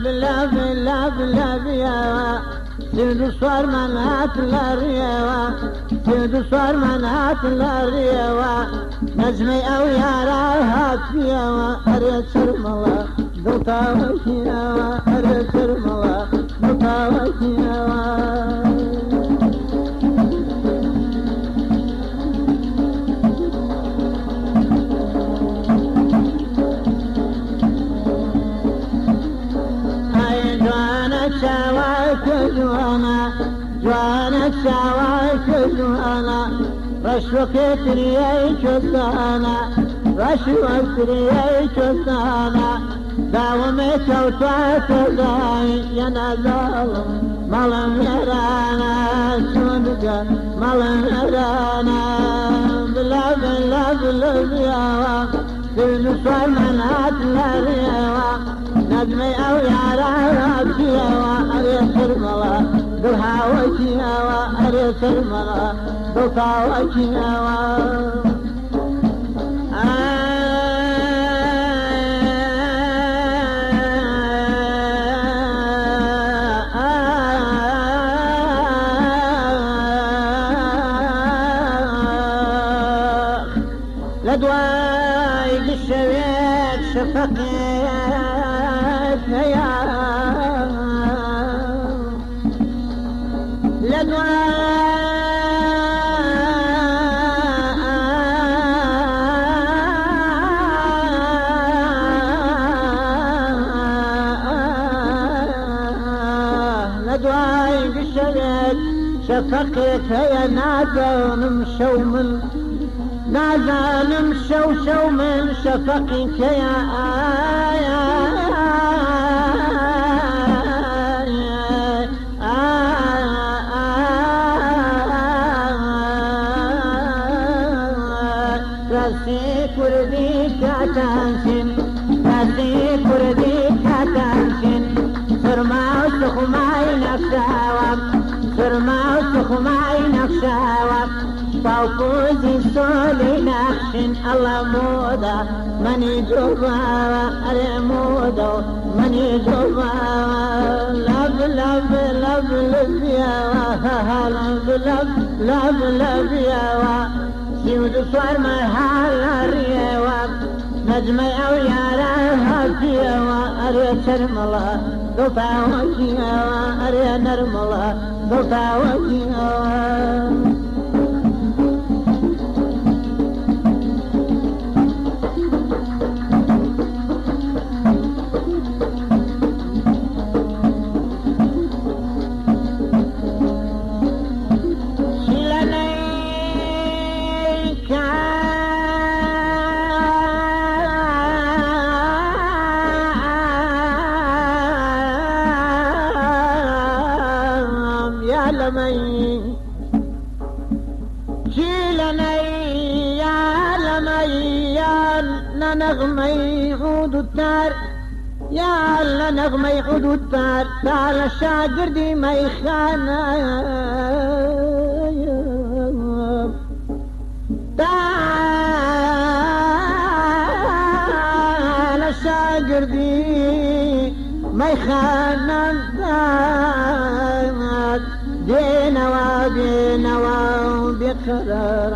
بلا بلا بلا بلا سيد صار منات الريوة سيد صار منات الريوة نجمي أو ياراها فيوة أريد شرملا دوتا وكيوة أريد شرملا دوتا وكيوة جوانا شواك جوانا رشوك تريك وسانا رشوك تريك وسانا داومك وطاك داي ينا ظالم ملم يرانا سودك ملم يرانا بلا بلا بلا بياوا سيد صار منات الريوة نجمي أو يارا فيها أريد شرملا دوها وكيها أريد شرملا دوها وكيها لدواي بالشبيك شفقي يا لدواي بالشبيك شفقت يا نادون مشومن نازل مشوشو من شفقك يا راسي كردي كاتانشن راسي كردي كاتانشن سرما وسخماي نفساوام سرما وسخماي نفساوام فوقوزي سولي نخشن الله مودا مني جوبا أري مودا مني جوبا لب لب لب لب يا لب لب لب لب يا سيود صار مرحلة ريوا نجمي أو يارا فيوا أري شرملا دوتا وجيوا أري نرملا دوتا وجيوا نغمي عود التار يا الله نغمي عود التار تعال الشاقر دي ما يخانا تعال الشاقر دي ما يخانا دينا ودينا وبقرار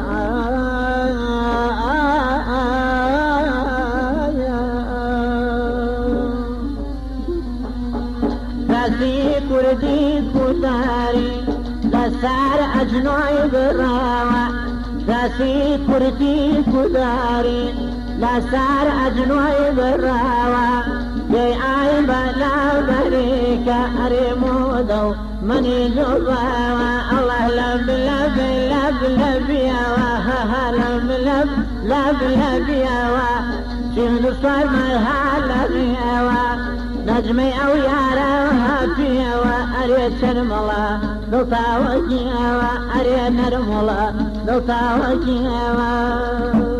كردي كداري لسار أجنوي براوة راسي كردي كداري لسار أجنوي براوة جاي آي بلا بريكا أريمودو مني جواوة الله لب لب لب لب ياوة لب لب لب لب ياوة سيد صار مرحلة ريوة نجمي أو يارا فيها أريد شرملا دوتا وجيها أريد نرملا دوتا وجيها